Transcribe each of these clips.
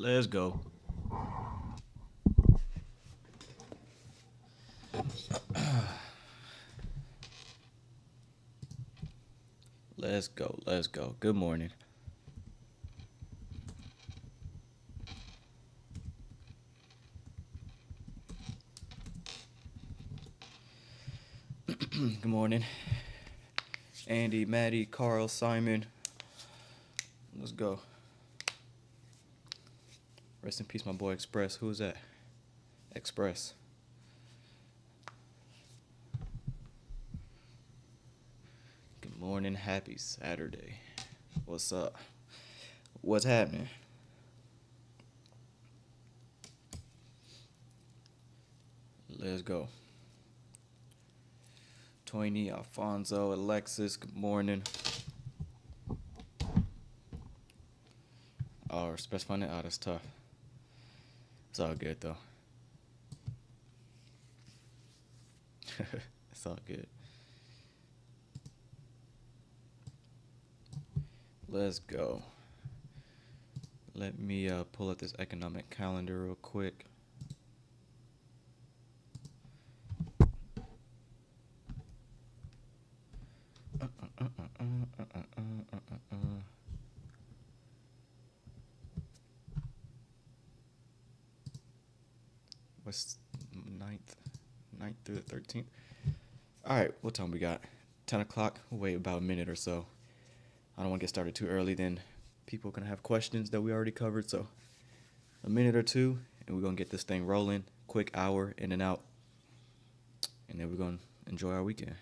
Let's go. Let's go. Let's go. Good morning. Good morning. Andy, Maddie, Carl, Simon. Let's go. Rest in peace, my boy Express. Who is that? Express. Good morning. Happy Saturday. What's up? What's happening? Let's go. Toini, Alfonso, Alexis, good morning. Oh, specifying it? Oh, that's tough. It's all good, though. It's all good. Let's go. Let me pull up this economic calendar real quick. What's 9th through the 13th? All right, what time we got? 10 o'clock? We'll wait about a minute or so. I don't want to get started too early, then people are going to have questions that we already covered. So a minute or two, and we're going to get this thing rolling. Quick hour in and out. And then we're going to enjoy our weekend.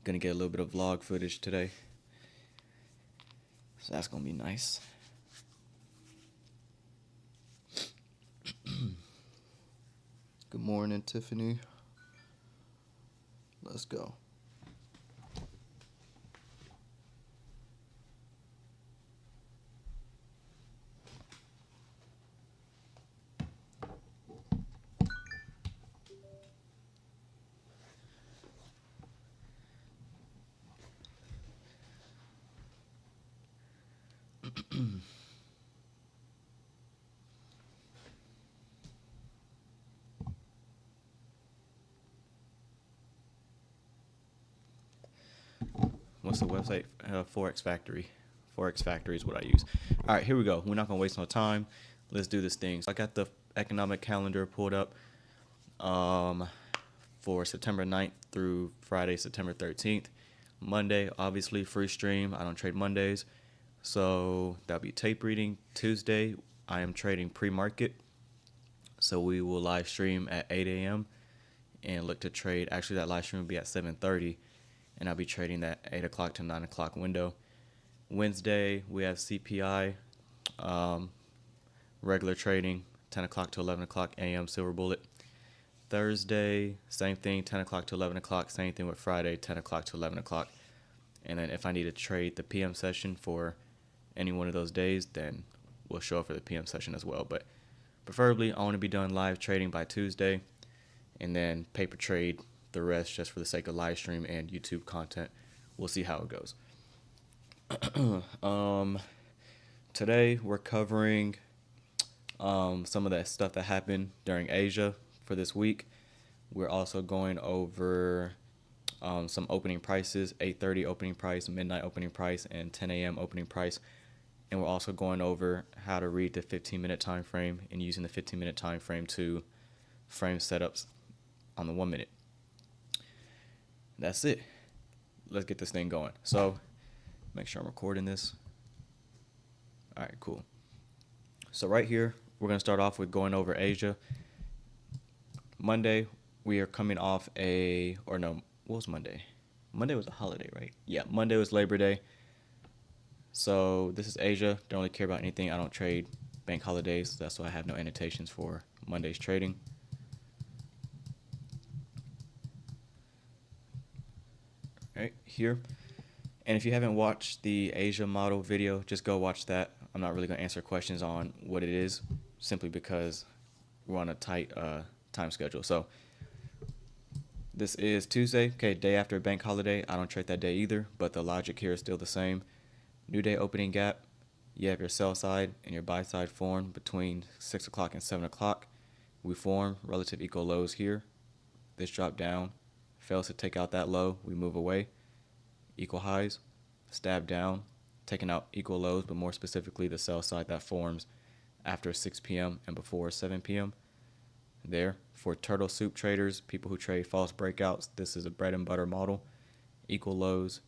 Going to get a little bit of vlog footage today. So that's going to be nice. Good morning, Tiffany. Let's go. What's the website? Forex Factory. Forex Factory is what I use. All right, here we go. We're not going to waste no time. Let's do this thing. So I got the economic calendar pulled up for September 9th through Friday, September 13th. Monday, obviously, free stream. I don't trade Mondays. So that'll be tape reading. Tuesday, I am trading pre-market. So we will live stream at 8 a.m. and look to trade. Actually, that live stream will be at 7:30. And I'll be trading that 8 o'clock to 9 o'clock window. Wednesday, we have CPI, regular trading, 10 o'clock to 11 o'clock a.m. silver bullet. Thursday, same thing, 10 o'clock to 11 o'clock. Same thing with Friday, 10 o'clock to 11 o'clock. And then if I need to trade the PM session for any one of those days, then we'll show up for the PM session as well. But preferably, I want to be done live trading by Tuesday, and then paper trade the rest just for the sake of live stream and YouTube content. We'll see how it goes. Today we're covering some of that stuff that happened during Asia for this week. We're also going over some opening prices, 8:30 opening price, midnight opening price, and 10 a.m. opening price. And we're also going over how to read the 15-minute time frame and using the 15-minute time frame to frame setups on the 1 minute. That's it. Let's get this thing going. So make sure I'm recording this. All right, cool. So right here, we're going to start off with going over Asia. Monday, we are coming off what was Monday? Monday was a holiday, right? Yeah, Monday was Labor Day. So this is Asia. Don't really care about anything. I don't trade bank holidays. That's why I have no annotations for Monday's trading. Right here. And if you haven't watched the Asia model video, just go watch that. I'm not really going to answer questions on what it is, simply because we're on a tight time schedule. So this is Tuesday, okay, day after a bank holiday. I don't trade that day either, but the logic here is still the same. New day opening gap, You have your sell side and your buy side formed between 6 o'clock and 7 o'clock. We form relative equal lows here. This drop down fails to take out that low. We move away. Equal highs, stab down, taking out equal lows, but more specifically the sell side that forms after 6 p.m. and before 7 p.m. There, for turtle soup traders, people who trade false breakouts, this is a bread and butter model. Equal lows.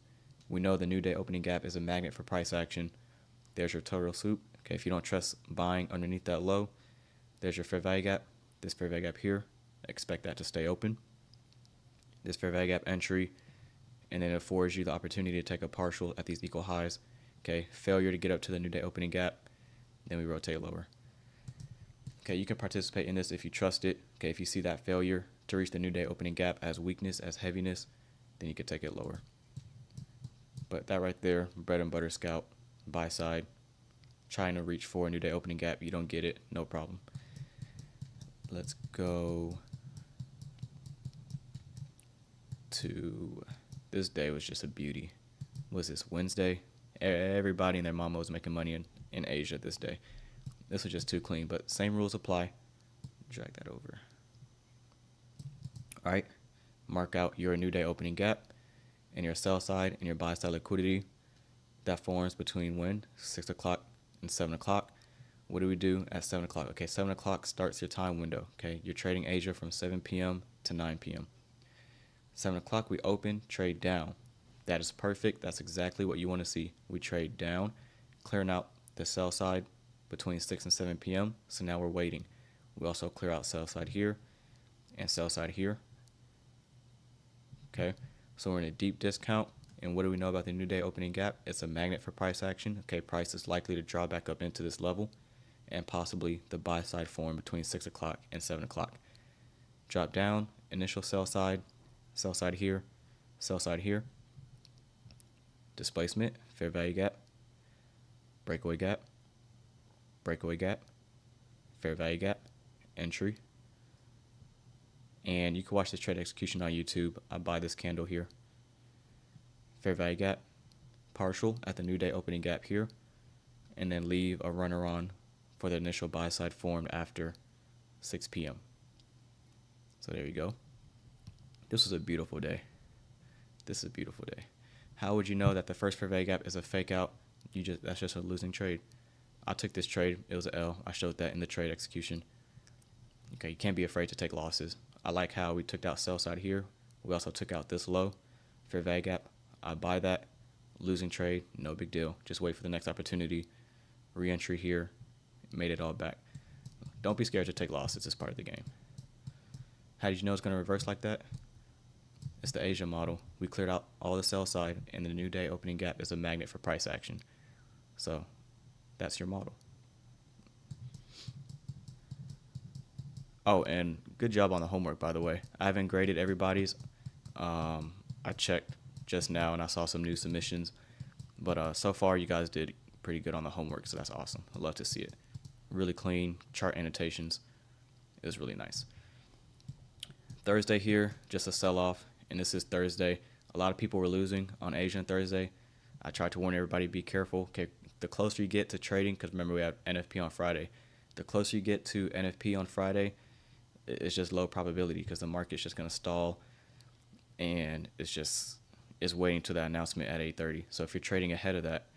We know the new day opening gap is a magnet for price action. There's your turtle soup. Okay, if you don't trust buying underneath that low, there's your fair value gap. This fair value gap here, expect that to stay open. This fair value gap entry, and then it affords you the opportunity to take a partial at these equal highs. Okay, failure to get up to the new day opening gap, then we rotate lower. Okay, you can participate in this if you trust it. Okay, if you see that failure to reach the new day opening gap as weakness, as heaviness, then you could take it lower. But that right there, bread and butter scalp, buy side, trying to reach for a new day opening gap, you don't get it, no problem. Let's go to, this day was just a beauty. Was this Wednesday? Everybody and their mama was making money in Asia this day. This was just too clean, but same rules apply. Drag that over. All right, mark out your new day opening gap and your sell side and your buy side liquidity that forms between when? 6 o'clock and 7 o'clock. What do we do at 7 o'clock? Okay, 7 o'clock starts your time window. Okay, you're trading Asia from 7 p.m. to 9 p.m. 7 o'clock, we open, trade down. That is perfect. That's exactly what you want to see. We trade down, clearing out the sell side between 6 and 7 p.m. So now we're waiting. We also clear out sell side here and sell side here. Okay, so we're in a deep discount. And what do we know about the new day opening gap? It's a magnet for price action. Okay, price is likely to draw back up into this level and possibly the buy side form between 6 o'clock and 7 o'clock. Drop down, initial sell side here, sell side here. Displacement, fair value gap, breakaway gap, breakaway gap, fair value gap, entry. And you can watch this trade execution on YouTube. I buy this candle here. Fair value gap, partial at the new day opening gap here, and then leave a runner on for the initial buy side formed after 6 p.m. So there you go. This was a beautiful day. This is a beautiful day. How would you know that the first fair value gap is a fake out? That's just a losing trade. I took this trade. It was an L. I showed that in the trade execution. Okay, you can't be afraid to take losses. I like how we took out sell side here. We also took out this low, fair value gap. I buy that. Losing trade, no big deal. Just wait for the next opportunity. Re-entry here. Made it all back. Don't be scared to take losses. It's part of the game. How did you know it's going to reverse like that? It's the Asia model. We cleared out all the sell side, and the new day opening gap is a magnet for price action. So that's your model. Oh, and good job on the homework, by the way. I haven't graded everybody's. I checked just now, and I saw some new submissions. But so far, you guys did pretty good on the homework, so that's awesome. I'd love to see it. Really clean chart annotations. It was really nice. Thursday here, just a sell-off, and this is Thursday. A lot of people were losing on Asia on Thursday. I tried to warn everybody, be careful. Okay, the closer you get to trading, because remember we have NFP on Friday. The closer you get to NFP on Friday, it's just low probability because the market's just going to stall, and it's waiting to that announcement at 8:30. So if you're trading ahead of that,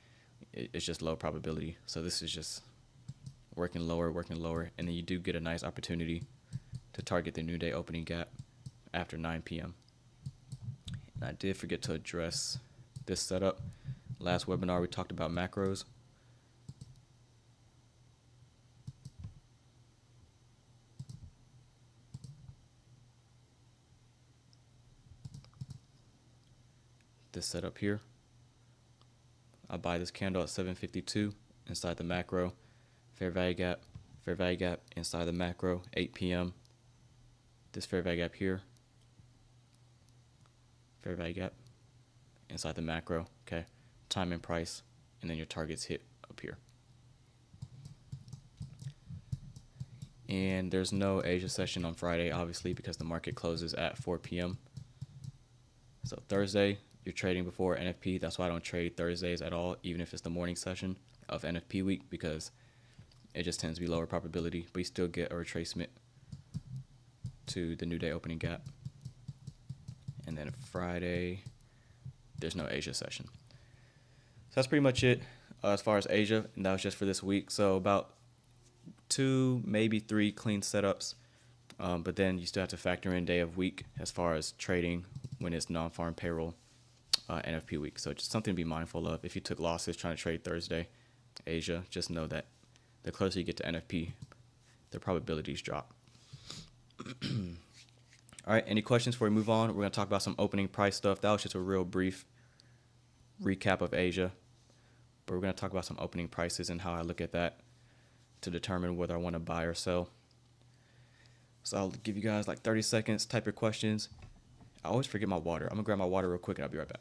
it's just low probability. So this is just working lower, and then you do get a nice opportunity to target the new day opening gap after 9 p.m. And I did forget to address this setup. Last webinar, we talked about macros. This setup here. I buy this candle at 752 inside the macro. Fair value gap inside the macro, 8 p.m. This fair value gap here. Fair value gap inside the macro, okay? Time and price, and then your targets hit up here. And there's no Asia session on Friday, obviously, because the market closes at 4 p.m. So Thursday, you're trading before NFP. That's why I don't trade Thursdays at all, even if it's the morning session. of NFP week because it just tends to be lower probability, but you still get a retracement to the new day opening gap. And then Friday, there's no Asia session. So that's pretty much it as far as Asia, and that was just for this week. So about 2, maybe 3 clean setups, but then you still have to factor in day of week as far as trading when it's non-farm payroll NFP week. So just something to be mindful of. If you took losses trying to trade Thursday, Asia, just know that the closer you get to NFP, the probabilities drop. All right, any questions before we move on? We're going to talk about some opening price stuff. That was just a real brief recap of Asia, but we're going to talk about some opening prices and how I look at that to determine whether I want to buy or sell. So I'll give you guys like 30 seconds, type your questions. I always forget my water. I'm going to grab my water real quick and I'll be right back.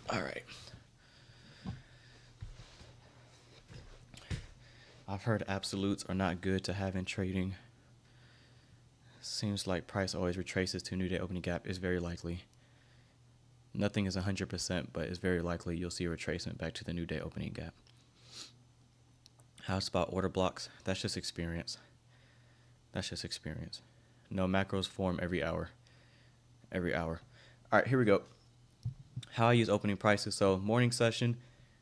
All right. I've heard absolutes are not good to have in trading. Seems like price always retraces to new day opening gap. Is very likely. Nothing is 100%, but it's very likely you'll see a retracement back to the new day opening gap. How to spot order blocks? That's just experience. That's just experience. No, macros form every hour. Every hour. All right, here we go. How I use opening prices. So morning session,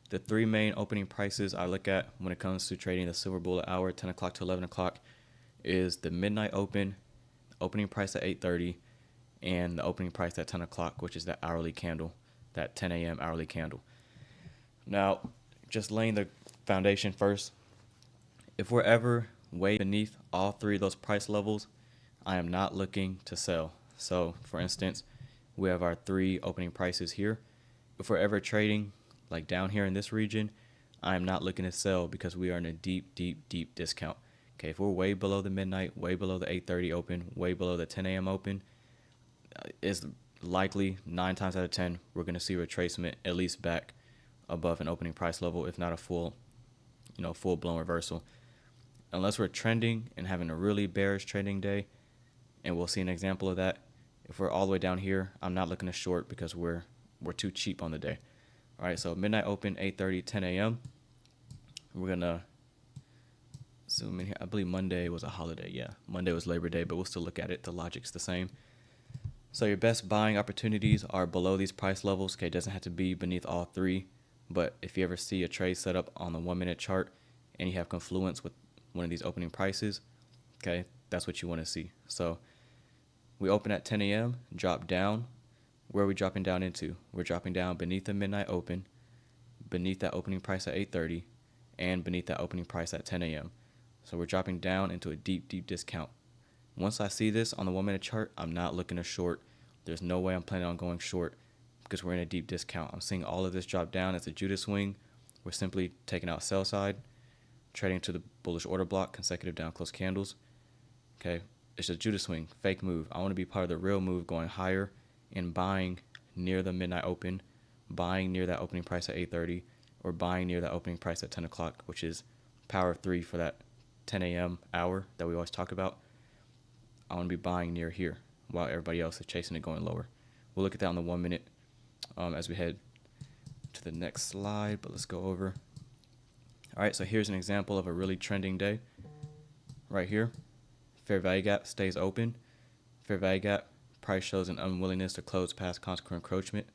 the 3 main opening prices I look at when it comes to trading the silver bullet hour, 10 o'clock to 11 o'clock, is the midnight opening price at 8:30, and the opening price at 10 o'clock, which is that hourly candle, that 10 a.m. hourly candle. Now, just laying the foundation first, if we're ever way beneath all 3 of those price levels, I am not looking to sell. So, for instance, we have our 3 opening prices here. If we're ever trading like down here in this region, I am not looking to sell because we are in a deep, deep, deep discount. Okay, if we're way below the midnight, way below the 8:30 open, way below the 10 a.m. open, it's likely 9 times out of 10 we're going to see retracement at least back above an opening price level, if not a full-blown reversal. Unless we're trending and having a really bearish trading day, and we'll see an example of that. If we're all the way down here, I'm not looking to short because we're too cheap on the day. All right, so midnight open, 8:30, 10 a.m. We're going to zoom in here. I believe Monday was a holiday. Yeah, Monday was Labor Day, but we'll still look at it. The logic's the same. So your best buying opportunities are below these price levels. Okay, it doesn't have to be beneath all 3, but if you ever see a trade set up on the 1-minute chart and you have confluence with one of these opening prices, okay, that's what you want to see. So we open at 10 a.m., drop down. Where are we dropping down into? We're dropping down beneath the midnight open, beneath that opening price at 8:30, and beneath that opening price at 10 a.m. So we're dropping down into a deep, deep discount. Once I see this on the 1-minute chart, I'm not looking to short. There's no way I'm planning on going short because we're in a deep discount. I'm seeing all of this drop down as a Judas swing. We're simply taking out sell side, trading to the bullish order block, consecutive down close candles. Okay, it's a Judas swing, fake move. I want to be part of the real move, going higher and buying near the midnight open, buying near that opening price at 8:30, or buying near that opening price at 10 o'clock, which is power of 3 for that 10 a.m. hour that we always talk about. I want to be buying near here while everybody else is chasing it going lower. We'll look at that on the 1-minute as we head to the next slide, but let's go over. All right, so here's an example of a really trending day right here. Fair value gap stays open. Fair value gap, price shows an unwillingness to close past consequent encroachment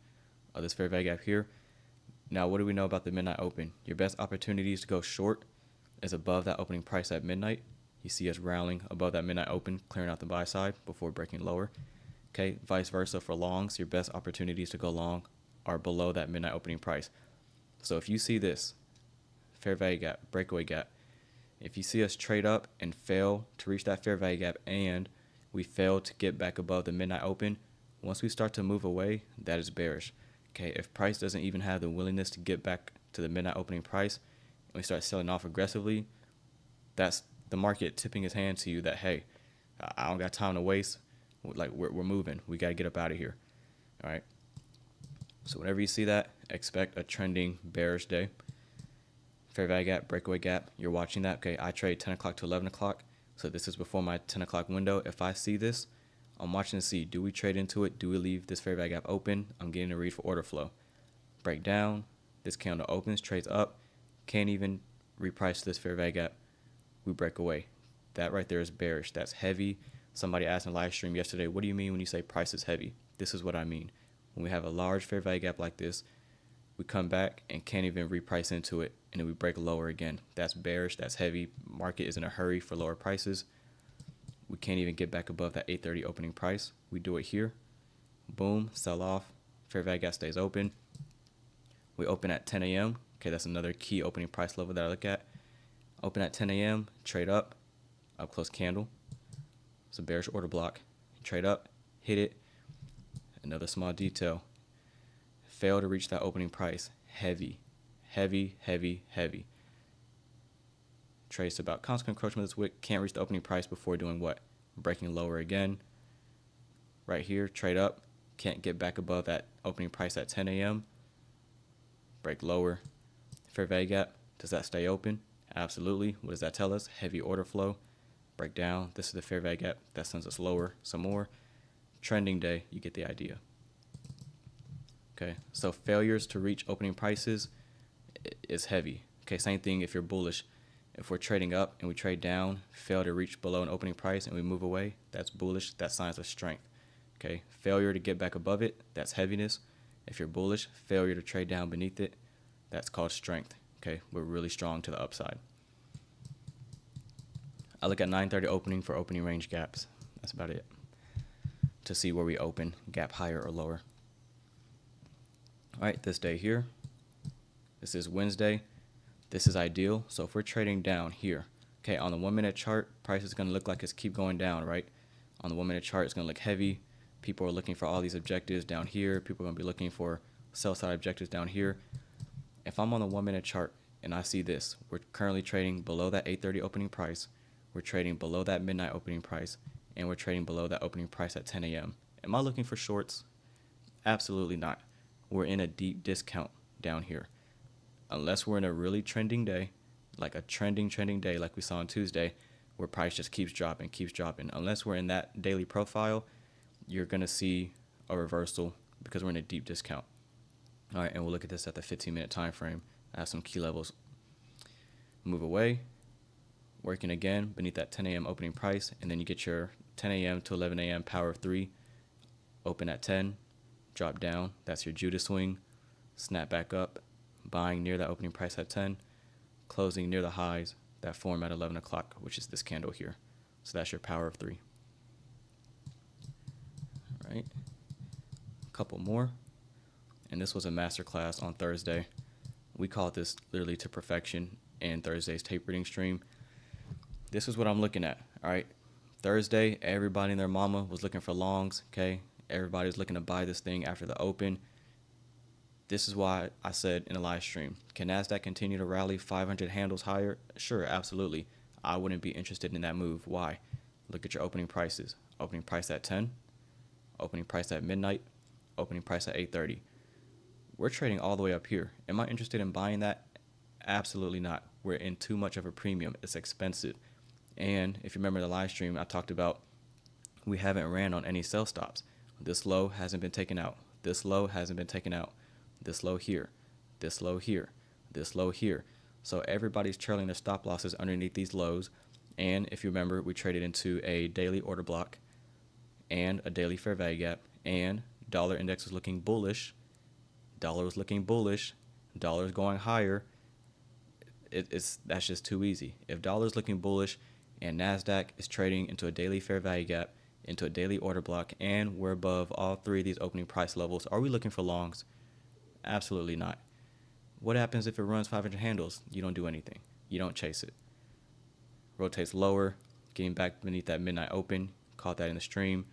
of this fair value gap here. Now, what do we know about the midnight open? Your best opportunities to go short is above that opening price at midnight. You see us rallying above that midnight open, clearing out the buy side before breaking lower. Okay, vice versa for longs, your best opportunities to go long are below that midnight opening price. So if you see this fair value gap, breakaway gap, if you see us trade up and fail to reach that fair value gap and we fail to get back above the midnight open, Once we start to move away, that is bearish. Okay, if price doesn't even have the willingness to get back to the midnight opening price and we start selling off aggressively, that's the market tipping his hand to you that, hey, I don't got time to waste. Like, we're moving. We got to get up out of here. All right. So whenever you see that, expect a trending bearish day. Fair value gap, breakaway gap, you're watching that. Okay, I trade 10 o'clock to 11 o'clock. So this is before my 10 o'clock window. If I see this, I'm watching to see, do we trade into it? Do we leave this fair value gap open? I'm getting a read for order flow. Break down. This candle opens, trades up. Can't even reprice this fair value gap. We break away. That right there is bearish. That's heavy. Somebody asked in a live stream yesterday, what do you mean when you say price is heavy? This is what I mean. When we have a large fair value gap like this, we come back and can't even reprice into it, and then we break lower again. That's bearish. That's heavy. Market is in a hurry for lower prices. We can't even get back above that 8:30 opening price. We do it here. Boom, sell off. Fair value gap stays open. We open at 10 a.m. Okay, that's another key opening price level that I look at. Open at 10 a.m., trade up close candle. It's a bearish order block. Trade up, hit it. Another small detail. Fail to reach that opening price. Heavy, heavy, heavy, heavy. Trace about constant encroachment of this wick. Can't reach the opening price before doing what? Breaking lower again. Right here, trade up. Can't get back above that opening price at 10 a.m. Break lower. Fair value gap. Does that stay open? Absolutely. What does that tell us? Heavy order flow. Break down. This is the fair value gap. That sends us lower some more. Trending day. You get the idea. Okay, so failures to reach opening prices is heavy. Okay, same thing if you're bullish. If we're trading up and we trade down, fail to reach below an opening price and we move away, that's bullish. That signs of strength. Okay, failure to get back above it, that's heaviness. If you're bullish, failure to trade down beneath it, that's called strength. Okay, we're really strong to the upside. I look at 9:30 opening for opening range gaps. That's about it. To see where we open, gap higher or lower. All right, this day here, this is Wednesday. This is ideal. So if we're trading down here, okay, on the 1 minute chart, price is going to look like it's keep going down, right? On the 1 minute chart, it's going to look heavy. People are looking for all these objectives down here. People are going to be looking for sell side objectives down here. If I'm on the 1 minute chart and I see this, we're currently trading below that 8:30 opening price. We're trading below that midnight opening price, and we're trading below that opening price at 10 a.m. Am I looking for shorts? Absolutely not. We're in a deep discount down here. Unless we're in a really trending day, like a trending day like we saw on Tuesday, where price just keeps dropping. Unless we're in that daily profile, you're going to see a reversal because we're in a deep discount. All right, and we'll look at this at the 15-minute time frame. I have some key levels. Move away, working again beneath that 10 a.m. opening price, and then you get your 10 a.m. to 11 a.m. power of 3, open at 10, drop down. That's your Judas swing. Snap back up, buying near that opening price at 10, closing near the highs that form at 11 o'clock, which is this candle here. So that's your power of 3. All right, a couple more. And this was a masterclass on Thursday. We called this literally to perfection in Thursday's tape reading stream. This is what I'm looking at, all right? Thursday, everybody and their mama was looking for longs, okay? Everybody was looking to buy this thing after the open. This is why I said in a live stream, can NASDAQ continue to rally 500 handles higher? Sure, absolutely. I wouldn't be interested in that move. Why? Look at your opening prices. Opening price at 10, opening price at midnight, opening price at 8:30. We're trading all the way up here. Am I interested in buying that? Absolutely not. We're in too much of a premium. It's expensive. And if you remember the live stream, I talked about we haven't ran on any sell stops. This low hasn't been taken out. This low hasn't been taken out. This low here. This low here. This low here. So everybody's trailing their stop losses underneath these lows. And if you remember, we traded into a daily order block and a daily fair value gap. And dollar index was looking bullish. Dollar was looking bullish. Dollar's going higher. That's just too easy. If dollar's looking bullish and NASDAQ is trading into a daily fair value gap, into a daily order block, and we're above all three of these opening price levels, are we looking for longs? Absolutely not. What happens if it runs 500 handles? You don't do anything. You don't chase it. Rotates lower, getting back beneath that midnight open, caught that in the stream,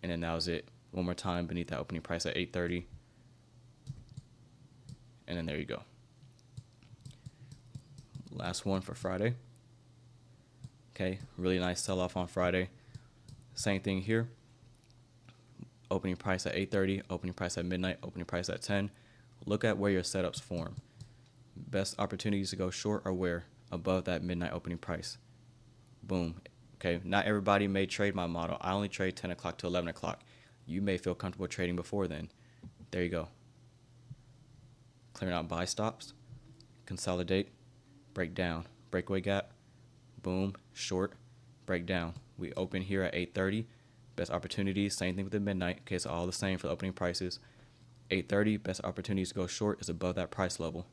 and then that was it. one more time beneath that opening price at 8:30. And then there you go. Last one for Friday. Okay, really nice sell-off on Friday. Same thing here. Opening price at 8:30, opening price at midnight, opening price at 10. Look at where your setups form. Best opportunities to go short are where? Above that midnight opening price. Boom. Okay, not everybody may trade my model. I only trade 10 o'clock to 11 o'clock. You may feel comfortable trading before then. There you go. Clearing out buy stops, consolidate, break down, breakaway gap, boom, short, break down. We open here at 8:30. Best opportunities, same thing with the midnight. Okay, it's all the same for the opening prices. 8:30, best opportunities to go short is above that price level.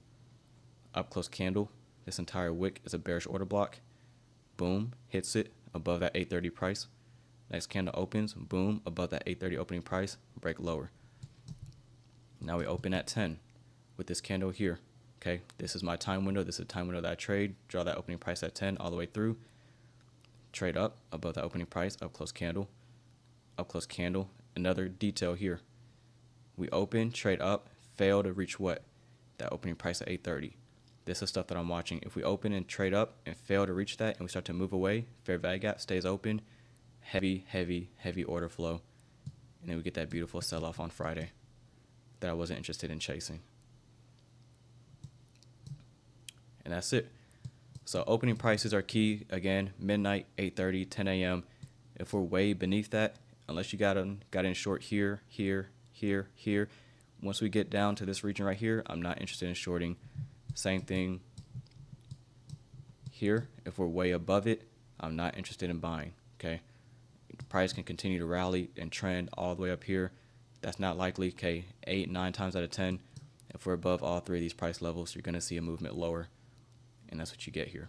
Up close candle, this entire wick is a bearish order block. Boom, hits it above that 8:30 price. Next candle opens, boom, above that 8:30 opening price, break lower. Now we open at 10 with this candle here. Okay, this is my time window. This is the time window that I trade. Draw that opening price at 10 all the way through. Trade up above that opening price, up close candle, up close candle. Another detail here. We open, trade up, fail to reach what? That opening price at 8:30. This is stuff that I'm watching. If we open and trade up and fail to reach that and we start to move away, fair value gap stays open, heavy, heavy, heavy order flow. And then we get that beautiful sell-off on Friday that I wasn't interested in chasing. And that's it. So opening prices are key. Again, midnight, 8:30, 10 a.m. If we're way beneath that, unless you got in short here, here, here, here. Once we get down to this region right here, I'm not interested in shorting. Same thing here. If we're way above it, I'm not interested in buying. Okay, the price can continue to rally and trend all the way up here. That's not likely. Okay, 8, 9 times out of 10, if we're above all three of these price levels, you're going to see a movement lower, and that's what you get here.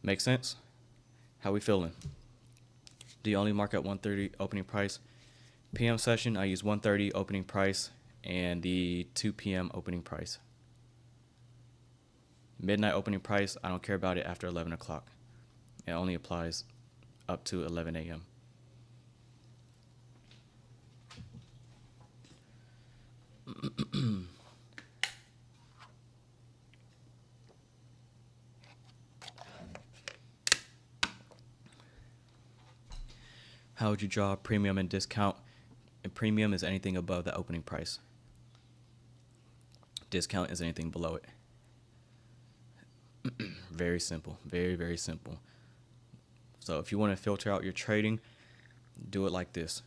Make sense? How we feeling? Do you only mark at 1:30 opening price? PM session, I use 1:30 opening price and the 2 p.m. opening price. Midnight opening price, I don't care about it after 11 o'clock. It only applies up to 11 a.m. How would you draw premium and discount? And premium is anything above the opening price. Discount is anything below it. Very simple. Very, very simple. So if you want to filter out your trading, do it like this.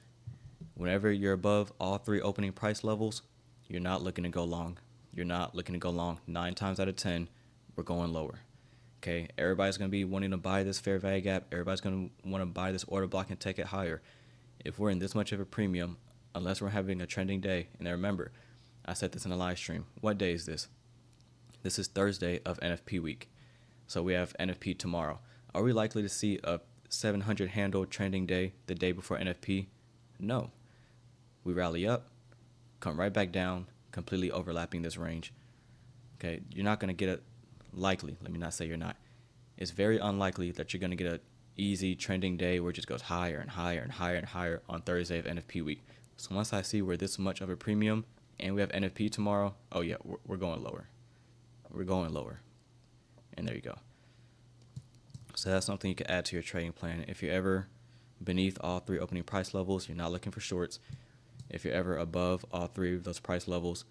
Whenever you're above all three opening price levels, you're not looking to go long. You're not looking to go long. 9 times out of 10, we're going lower. Okay, everybody's going to be wanting to buy this fair value gap. Everybody's going to want to buy this order block and take it higher. If we're in this much of a premium, unless we're having a trending day, and then remember, I said this in a live stream. What day is this? This is Thursday of NFP week. So we have NFP tomorrow. Are we likely to see a 700 handle trending day the day before NFP? No. We rally up, come right back down, completely overlapping this range. Okay, you're not going to get a likely, let me not say you're not. It's very unlikely that you're going to get an easy trending day where it just goes higher and higher and higher and higher on Thursday of NFP week. So once I see we're this much of a premium and we have NFP tomorrow, oh yeah, we're going lower. We're going lower. And there you go. So that's something you can add to your trading plan. If you're ever beneath all three opening price levels, you're not looking for shorts. If you're ever above all three of those price levels,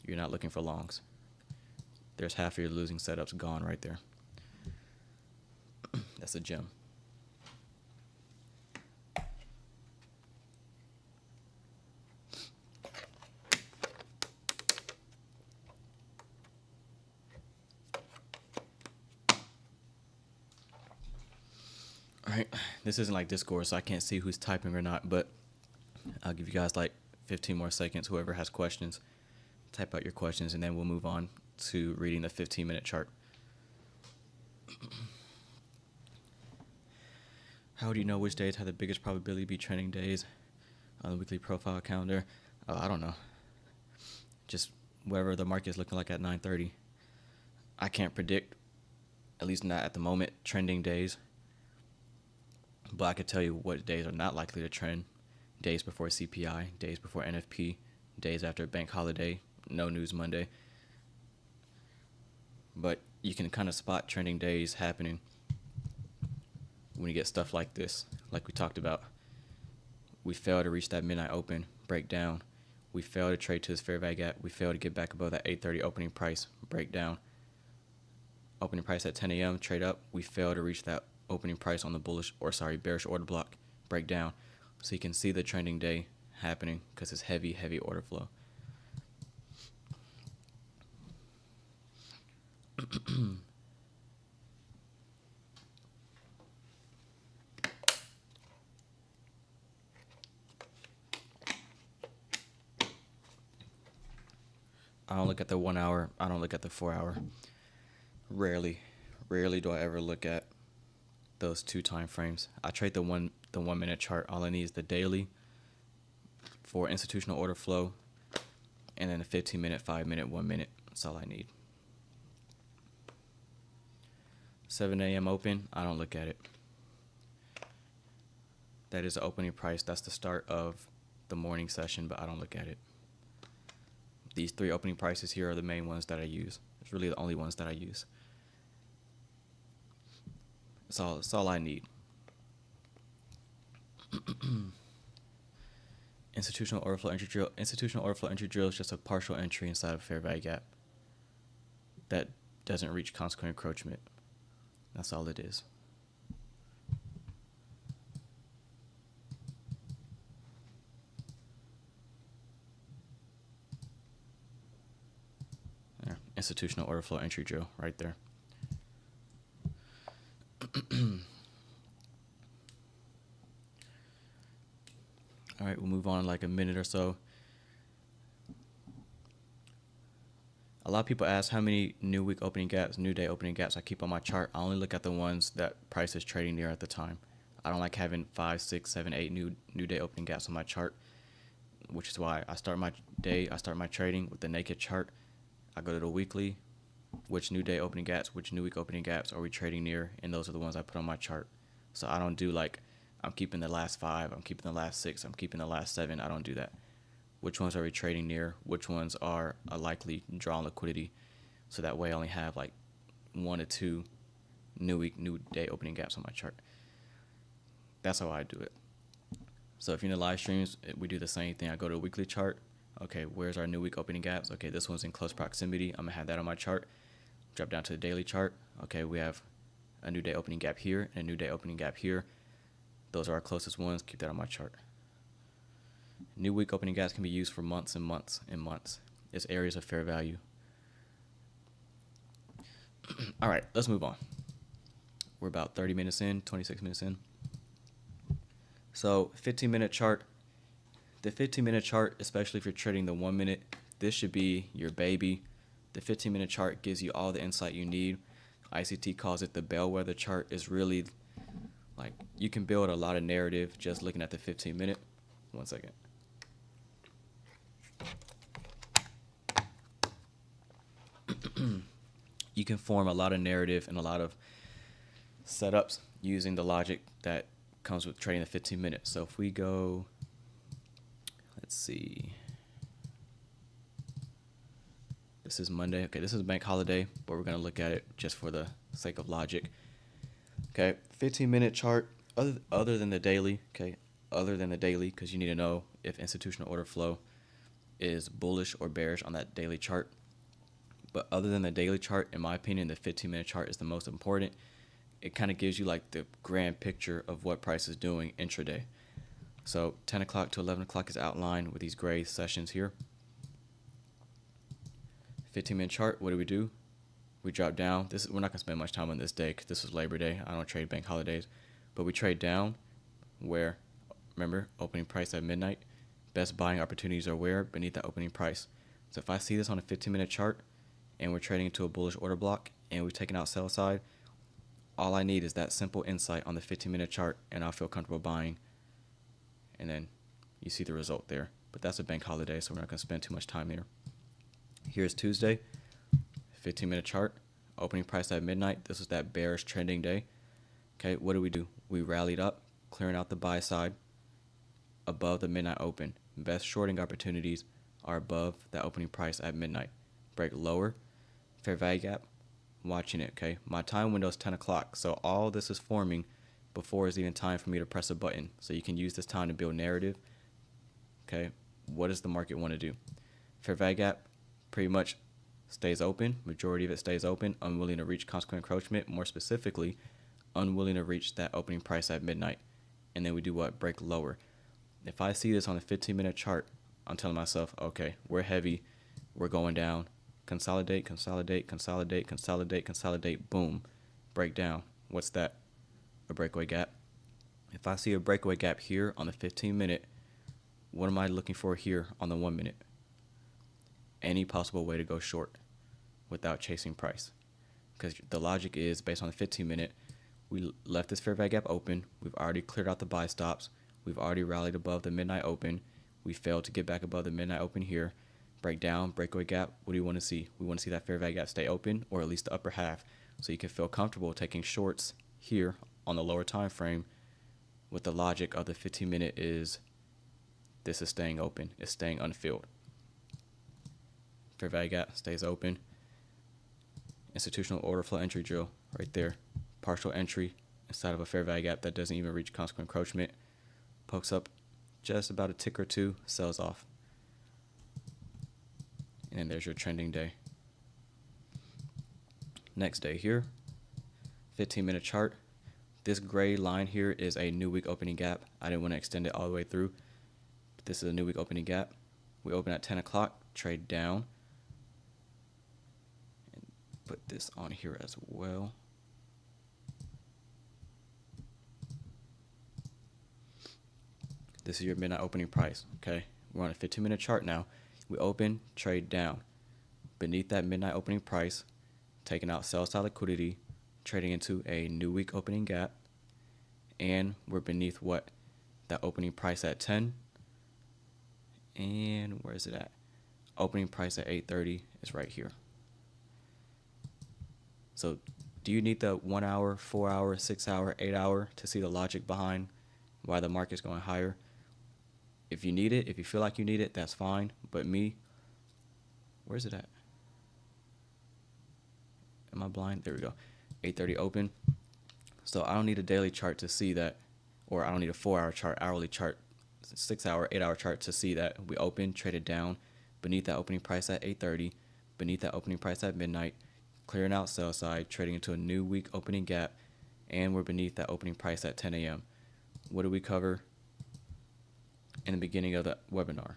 you're not looking for longs. There's half of your losing setups gone right there. That's a gem. All right, this isn't like Discord, so I can't see who's typing or not, but I'll give you guys like 15 more seconds. Whoever has questions, type out your questions, and then we'll move on to reading the 15-minute chart. How do you know which days have the biggest probability to be trending days on the weekly profile calendar? I don't know. Just wherever the market is looking like at 9:30. I can't predict, at least not at the moment, trending days. But I could tell you what days are not likely to trend. Days before CPI, days before NFP, days after bank holiday, no news Monday. But you can kind of spot trending days happening when you get stuff like this, like we talked about. We fail to reach that midnight open, break down. We fail to trade to this fair value gap. We fail to get back above that 8:30 opening price, break down. Opening price at 10 a.m., trade up. We fail to reach that opening price on the bearish order block, break down. So you can see the trending day happening because it's heavy, heavy order flow. I don't look at the 1 hour. I don't look at the 4 hour. Rarely do I ever look at those two time frames. I trade the 1 minute chart. All I need is the daily for institutional order flow, and then a 15 minute, 5 minute, 1 minute. That's all I need. 7 a.m. open. I don't look at it. That is the opening price. That's the start of the morning session, but I don't look at it. These 3 opening prices here are the main ones that I use. It's really the only ones that I use. That's all I need. Institutional order flow entry drill. Institutional order flow entry drill is just a partial entry inside of a fair value gap that doesn't reach consequent encroachment. That's all it is. There. Institutional order flow entry drill right there. All right, we'll move on in like a minute or so. A lot of people ask how many new week opening gaps, new day opening gaps I keep on my chart. I only look at the ones that price is trading near at the time. I don't like having 5, 6, 7, 8 new day opening gaps on my chart, which is why I start my trading with the naked chart. I go to the weekly, which new day opening gaps, which new week opening gaps are we trading near, and those are the ones I put on my chart. So I don't do like, I'm keeping the last 5, I'm keeping the last 6, I'm keeping the last 7. I don't do that. Which ones are we trading near? Which ones are a likely draw on liquidity? So that way I only have like 1 or 2 new week, new day opening gaps on my chart. That's how I do it. So if you're in the live streams, we do the same thing. I go to a weekly chart. Okay, where's our new week opening gaps? Okay, this one's in close proximity. I'm gonna have that on my chart. Drop down to the daily chart. Okay, we have a new day opening gap here and a new day opening gap here. Those are our closest ones. Keep that on my chart. New week opening gaps can be used for months and months and months. It's areas of fair value. All right, let's move on. We're about 30 minutes in, 26 minutes in. So 15-minute chart. The 15-minute chart, especially if you're trading the 1 minute, this should be your baby. The 15-minute chart gives you all the insight you need. ICT calls it the bellwether chart. Is really like you can build a lot of narrative just looking at the 15-minute. 1 second. You can form a lot of narrative and a lot of setups using the logic that comes with trading the 15 minutes. So if we go, let's see, this is Monday. Okay, this is a bank holiday, but we're going to look at it just for the sake of logic. Okay, 15-minute chart, other than the daily, okay, other than the daily, because you need to know if institutional order flow is bullish or bearish on that daily chart. But other than the daily chart, in my opinion, the 15-minute chart is the most important. It kind of gives you like the grand picture of what price is doing intraday. So 10 o'clock to 11 o'clock is outlined with these gray sessions here. 15-minute chart, what do? We drop down. We're not going to spend much time on this day because this was Labor Day. I don't trade bank holidays. But we trade down where, remember, opening price at midnight. Best buying opportunities are where? Beneath that opening price. So if I see this on a 15-minute chart and we're trading into a bullish order block and we've taken out sell side, all I need is that simple insight on the 15-minute chart and I'll feel comfortable buying. And then you see the result there. But that's a bank holiday, so we're not going to spend too much time here. Here's Tuesday, 15-minute chart, opening price at midnight. This is that bearish trending day. Okay, what do? We rallied up, clearing out the buy side above the midnight open. Best shorting opportunities are above that opening price at midnight. Break lower, fair value gap, watching it, okay? My time window is 10 o'clock, so all this is forming before it's even time for me to press a button. So you can use this time to build narrative, okay? What does the market want to do? Fair value gap pretty much stays open. Majority of it stays open, unwilling to reach consequent encroachment, more specifically, unwilling to reach that opening price at midnight. And then we do what? Break lower. If I see this on a 15-minute chart, I'm telling myself, okay, we're heavy, we're going down. Consolidate, consolidate, consolidate, consolidate, consolidate, boom, break down. What's that? A breakaway gap. If I see a breakaway gap here on the 15-minute, what am I looking for here on the 1 minute? Any possible way to go short without chasing price. Because the logic is, based on the 15-minute, we left this fair value gap open. We've already cleared out the buy stops. We've already rallied above the midnight open. We failed to get back above the midnight open here. Break down, breakaway gap. What do you want to see? We want to see that fair value gap stay open, or at least the upper half, so you can feel comfortable taking shorts here on the lower time frame with the logic of the 15-minute is this is staying open. It's staying unfilled. Fair value gap stays open. Institutional order flow entry drill right there. Partial entry inside of a fair value gap that doesn't even reach consequent encroachment. Pokes up just about a tick or two, sells off. And then there's your trending day. Next day here, 15-minute chart. This gray line here is a new week opening gap. I didn't want to extend it all the way through, but this is a new week opening gap. We open at 10 o'clock, trade down. And put this on here as well. This is your midnight opening price, okay? We're on a 15-minute chart now. We open, trade down. Beneath that midnight opening price, taking out sell side liquidity, trading into a new week opening gap, and we're beneath what? That opening price at 10. And where is it at? Opening price at 8:30 is right here. So do you need the 1 hour, 4 hour, 6 hour, 8 hour to see the logic behind why the market's going higher? If you need it, if you feel like you need it, that's fine. But me, where's it at? Am I blind? There we go. 8:30 open. So I don't need a daily chart to see that, or I don't need a 4-hour chart, hourly chart, 6 hour, 8 hour chart to see that we open, traded down beneath that opening price at 8:30, beneath that opening price at midnight, clearing out sell side, trading into a new week opening gap, and we're beneath that opening price at 10 a.m. What did we cover in the beginning of the webinar?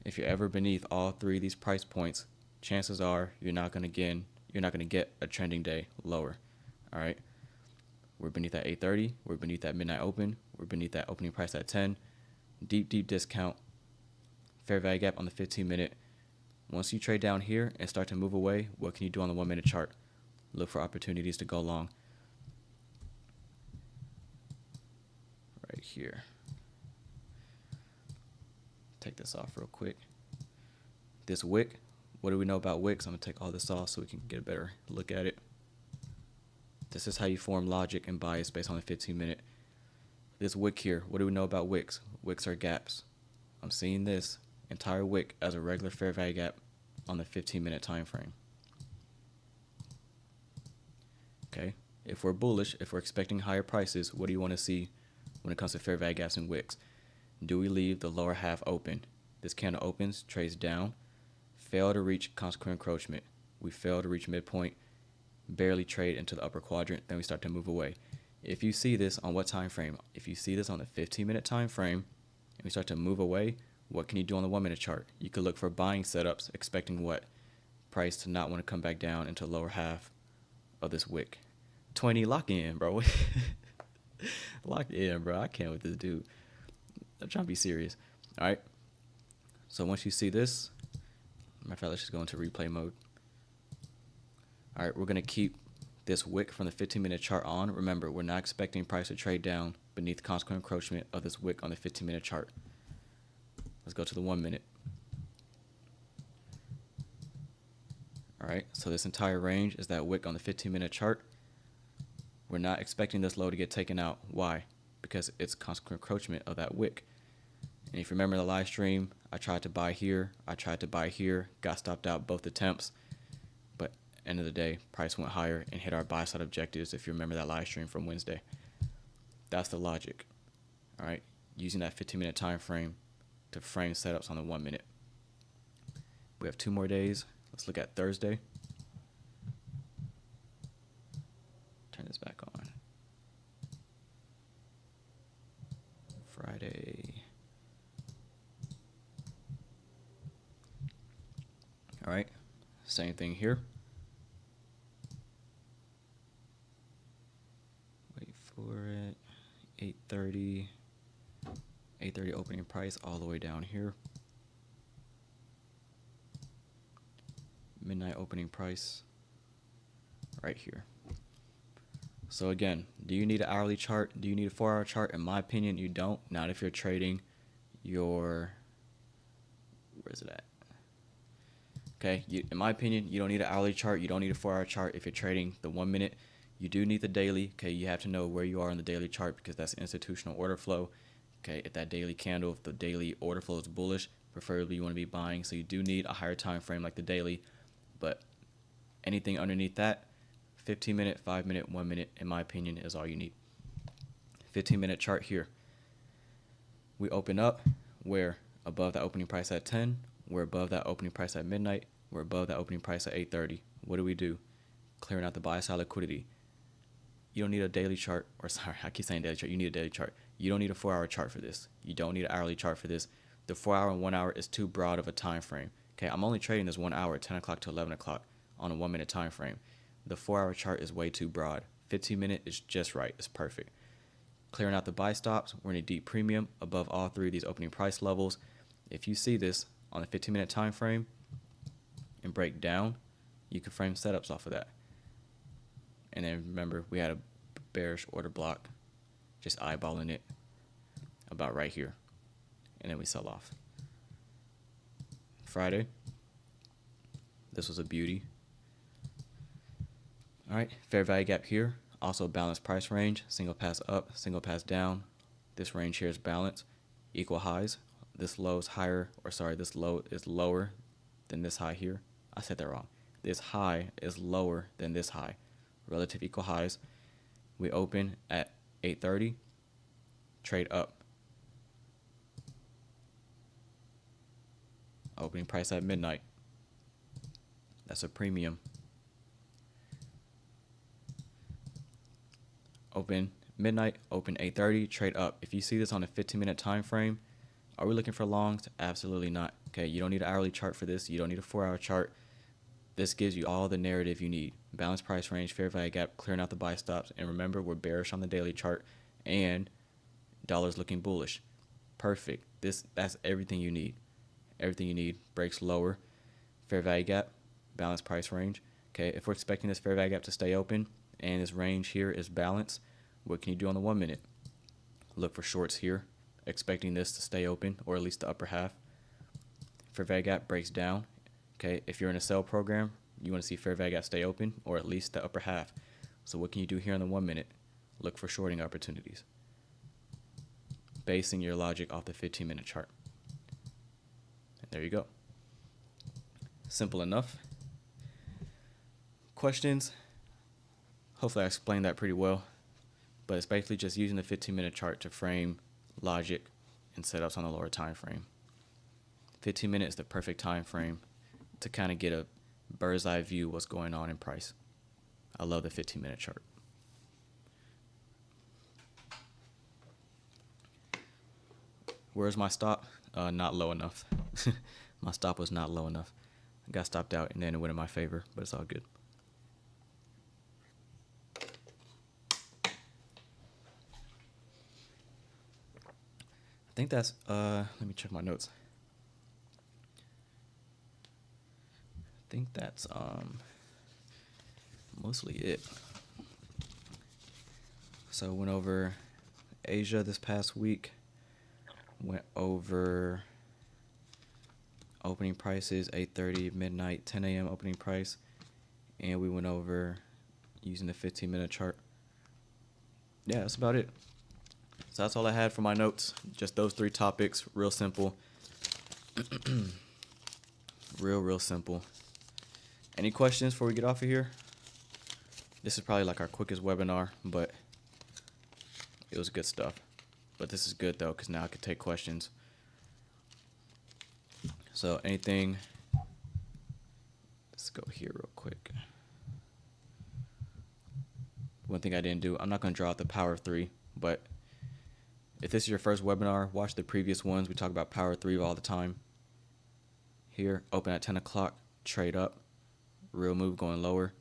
If you're ever beneath all three of these price points, chances are you're not going to get a trending day lower. All right. We're beneath that 8:30. We're beneath that midnight open. We're beneath that opening price at 10. Deep discount. Fair value gap on the 15-minute. Once you trade down here and start to move away, what can you do on the 1-minute chart? Look for opportunities to go long. Right here. Take this off real quick. This wick, what do we know about wicks? I'm going to take all this off so we can get a better look at it. This is how you form logic and bias based on the 15-minute. This wick here, what do we know about wicks? Wicks are gaps. I'm seeing this entire wick as a regular fair value gap on the 15-minute time frame. Okay, if we're bullish, if we're expecting higher prices, what do you want to see when it comes to fair value gaps and wicks? Do we leave the lower half open? This candle opens, trades down, fail to reach consequent encroachment. We fail to reach midpoint, barely trade into the upper quadrant, then we start to move away. If you see this on what time frame? If you see this on the 15-minute time frame and we start to move away, what can you do on the 1-minute chart? You could look for buying setups, expecting what? Price to not want to come back down into the lower half of this wick. 20, lock in, bro. Lock in, bro. I can't with this dude. I'm trying to be serious. All right. So once you see this, matter of fact, let's just go into replay mode. All right, we're going to keep this wick from the 15-minute chart on. Remember, we're not expecting price to trade down beneath consequent encroachment of this wick on the 15-minute chart. Let's go to the 1-minute. All right, so this entire range is that wick on the 15-minute chart. We're not expecting this low to get taken out. Why? Because it's constant encroachment of that wick. And if you remember the live stream, I tried to buy here, I tried to buy here, got stopped out both attempts, but end of the day, price went higher and hit our buy side objectives. If you remember that live stream from Wednesday, that's the logic. All right, using that 15-minute time frame to frame setups on the 1 minute. We have 2 more days. Let's look at Thursday. Turn this back on. Friday. All right, same thing here. Wait for it. 8:30. 8:30 opening price all the way down here. Midnight opening price right here. So again, do you need an hourly chart? Do you need a 4-hour chart? In my opinion, you don't. Not if you're trading your, where is it at? Okay, in my opinion, you don't need an hourly chart. You don't need a 4-hour chart if you're trading the 1 minute. You do need the daily. Okay, you have to know where you are on the daily chart because that's institutional order flow. Okay, if that daily candle, if the daily order flow is bullish, preferably you want to be buying. So you do need a higher time frame like the daily, but anything underneath that, 15-minute, 5-minute, 1 minute, in my opinion, is all you need. 15-minute chart here. We open up, we're above that opening price at 10. We're above that opening price at midnight. We're above that opening price at 8:30. What do? Clearing out the buy side liquidity. You don't need a daily chart, or sorry, I keep saying daily chart. You need a daily chart. You don't need a 4-hour chart for this. You don't need an hourly chart for this. The 4-hour and 1 hour is too broad of a time frame. Okay, I'm only trading this 1 hour, 10 o'clock to 11 o'clock on a 1 minute time frame. The 4-hour chart is way too broad. 15-minute is just right. It's perfect. Clearing out the buy stops. We're in a deep premium above all 3 of these opening price levels. If you see this on the 15-minute time frame and break down, you can frame setups off of that. And then remember, we had a bearish order block, just eyeballing it about right here, and then we sell off. Friday, this was a beauty. All right, fair value gap here, also balanced price range, single pass up, single pass down. This range here is balanced, equal highs. This low is higher, or sorry, this low is lower than this high here. I said that wrong. This high is lower than this high. Relative equal highs. We open at 8:30, trade up. Opening price at midnight. That's a premium. Open midnight, open 8:30, trade up. If you see this on a 15-minute time frame, are we looking for longs? Absolutely not. Okay, you don't need an hourly chart for this. You don't need a 4-hour chart. This gives you all the narrative you need. Balanced price range, fair value gap, clearing out the buy stops. And remember, we're bearish on the daily chart and dollar's looking bullish. Perfect. That's everything you need. Everything you need. Breaks lower. Fair value gap, balanced price range. Okay, if we're expecting this fair value gap to stay open and this range here is balanced, what can you do on the 1 minute? Look for shorts here, expecting this to stay open or at least the upper half. Fair value gap breaks down. Okay, if you're in a sell program, you want to see fair value gap stay open or at least the upper half. So what can you do here on the 1 minute? Look for shorting opportunities, basing your logic off the 15-minute chart. And there you go. Simple enough. Questions? Hopefully I explained that pretty well. But it's basically just using the 15-minute chart to frame logic and setups on the lower time frame. 15 minutes is the perfect time frame to kind of get a bird's eye view of what's going on in price. I love the 15-minute chart. Where's my stop? Not low enough. My stop was not low enough. I got stopped out and then it went in my favor, but it's all good. I think that's, let me check my notes. I think that's mostly it. So went over Asia this past week. Went over opening prices, 8:30, midnight, 10 a.m. opening price. And we went over using the 15-minute chart yeah, that's about it. So that's all I had for my notes. Just those 3 topics. Real simple. Real simple. Any questions before we get off of here? This is probably like our quickest webinar, but it was good stuff. But this is good though, because now I can take questions. So anything, let's go here real quick. One thing I didn't do, I'm not going to draw out the power of 3, but if this is your first webinar, watch the previous ones. We talk about power of 3 all the time. Here, open at 10 o'clock, trade up, real move going lower,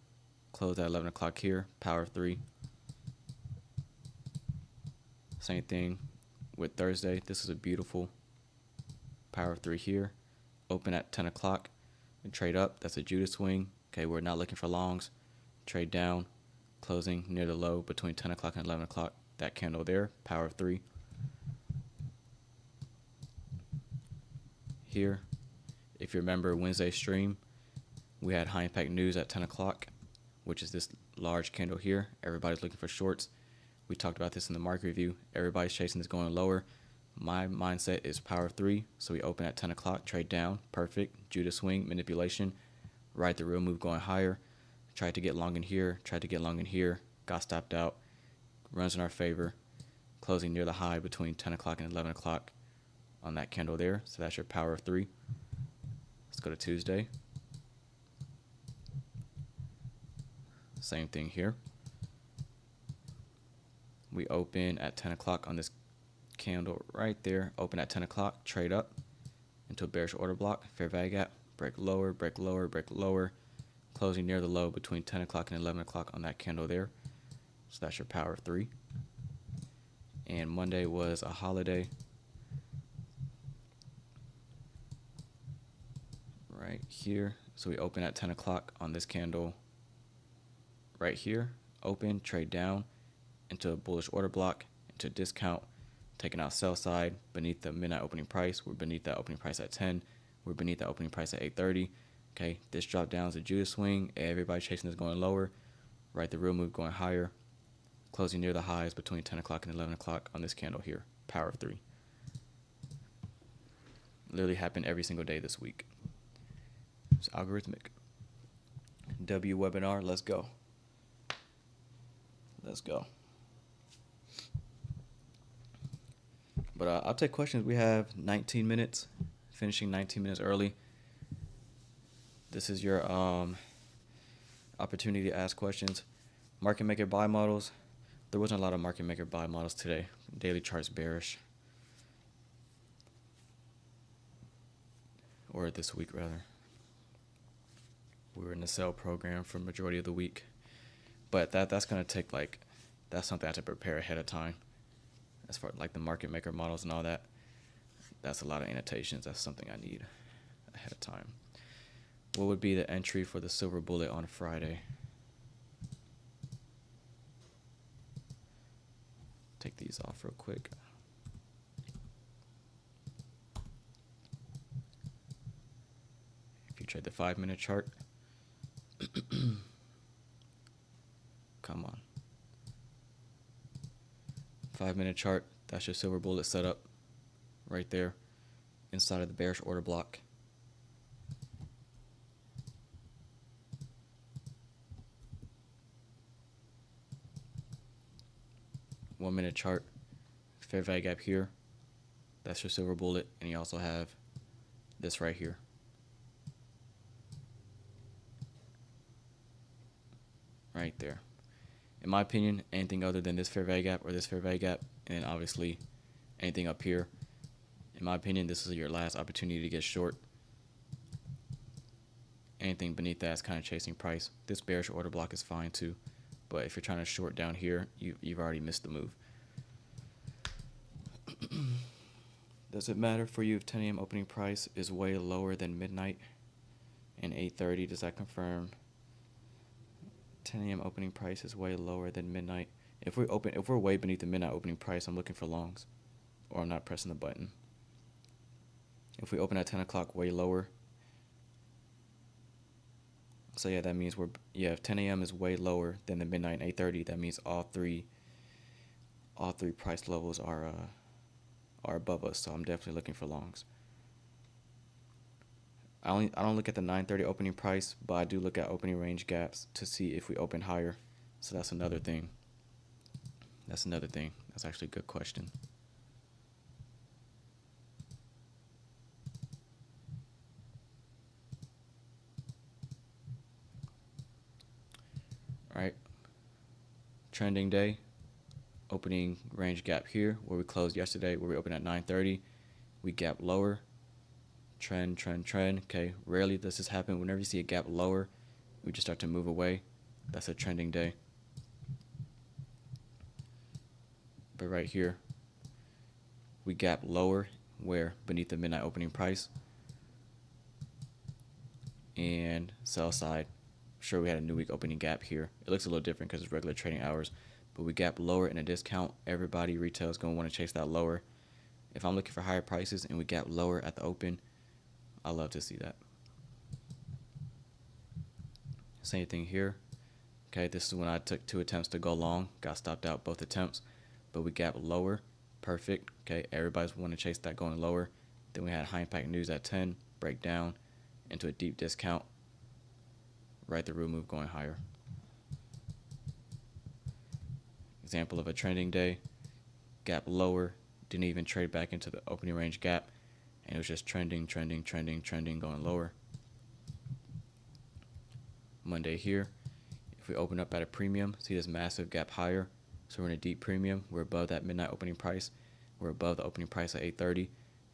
close at 11 o'clock here, power of 3. Same thing with Thursday. This is a beautiful power of 3 here, open at 10 o'clock and trade up. That's a Judas swing. Okay, we're not looking for longs. Trade down, closing near the low between 10 o'clock and 11 o'clock. That candle there, power of 3. Here, if you remember Wednesday's stream, we had high impact news at 10 o'clock, which is this large candle here. Everybody's looking for shorts. We talked about this in the market review. Everybody's chasing this going lower. My mindset is power of 3, so we open at 10 o'clock, trade down, perfect. Judas swing, manipulation, ride the real move going higher. Tried to get long in here, got stopped out. Runs in our favor, closing near the high between 10 o'clock and 11 o'clock on that candle there. So that's your power of 3. Let's go to Tuesday. Same thing here. We open at 10 o'clock on this candle right there. Open at 10 o'clock, trade up into a bearish order block, fair value gap, break lower, break lower, break lower, closing near the low between 10 o'clock and 11 o'clock on that candle there. So that's your power of 3. And Monday was a holiday. Right here. So we open at 10 o'clock on this candle right here. Open, trade down into a bullish order block, into a discount, taking out sell side beneath the midnight opening price. We're beneath that opening price at 10. We're beneath that opening price at 8:30. Okay, this drop down is a Judas swing. Everybody chasing this going lower. Right, the real move going higher. Closing near the highs between 10 o'clock and 11 o'clock on this candle here. Power of 3. Literally happened every single day this week. It's algorithmic. W webinar, let's go. Let's go. But I'll take questions. We have 19 minutes, finishing 19 minutes early. This is your opportunity to ask questions. Market maker buy models. There wasn't a lot of market maker buy models today. Daily charts bearish. Or this week rather. We were in the sell program for the majority of the week. But that's going to take that's something I have to prepare ahead of time. As far as the market maker models and all that. That's a lot of annotations. That's something I need ahead of time. What would be the entry for the silver bullet on Friday? Take these off real quick. If you trade the 5-minute chart, come on. 5-minute chart, that's your silver bullet setup right there inside of the bearish order block. One-minute chart, fair value gap here. That's your silver bullet, and you also have this right here. Right there. In my opinion, anything other than this fair value gap or this fair value gap, and then obviously anything up here, in my opinion, this is your last opportunity to get short. Anything beneath that is kind of chasing price. This bearish order block is fine too, but if you're trying to short down here, you've already missed the move. Does it matter for you if 10 a.m. opening price is way lower than midnight and 8:30? Does that confirm 10 a.m. opening price is way lower than midnight? If we're way beneath the midnight opening price, I'm looking for longs, or I'm not pressing the button. If we open at 10 o'clock way lower, so yeah, that means if 10 a.m. is way lower than the midnight and 8:30, that means all three all three price levels are above us, so I'm definitely looking for longs. I don't look at the 9:30 opening price, but I do look at opening range gaps to see if we open higher. So that's another thing. That's actually a good question. All right. Trending day. Opening range gap here where we closed yesterday, where we opened at 9:30. We gap lower. Trend. Okay. Rarely does this happen. Whenever you see a gap lower, we just start to move away. That's a trending day. But right here, we gap lower where beneath the midnight opening price. And sell side, sure, we had a new week opening gap here. It looks a little different because it's regular trading hours, but we gap lower in a discount. Everybody retail is going to want to chase that lower. If I'm looking for higher prices and we gap lower at the open, I love to see that. Same thing here. Okay, this is when I took 2 attempts to go long, got stopped out both attempts, but we gap lower. Perfect. Okay, everybody's want to chase that going lower. Then we had high impact news at 10, break down into a deep discount, right through move going higher. Example of a trending day, gap lower, didn't even trade back into the opening range gap, and it was just trending, going lower. Monday here, if we open up at a premium, see this massive gap higher, so we're in a deep premium, we're above that midnight opening price, we're above the opening price at 8:30,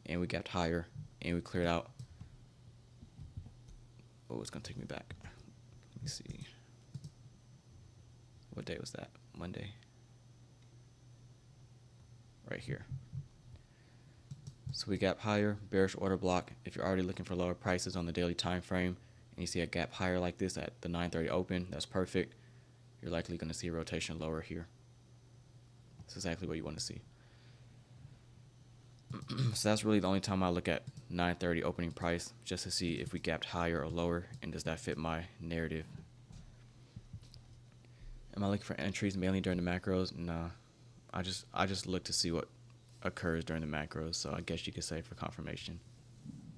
and we gapped higher, and we cleared out. Oh, it's gonna take me back. Let me see. What day was that? Monday. Right here. So we gap higher, bearish order block. If you're already looking for lower prices on the daily time frame and you see a gap higher like this at the 9:30 open, that's perfect. You're likely going to see a rotation lower here. That's exactly what you want to see. So that's really the only time I look at 9:30 opening price, just to see if we gapped higher or lower, and does that fit my narrative. Am I looking for entries mainly during the macros? Nah. I just look to see what occurs during the macros, so I guess you could say for confirmation.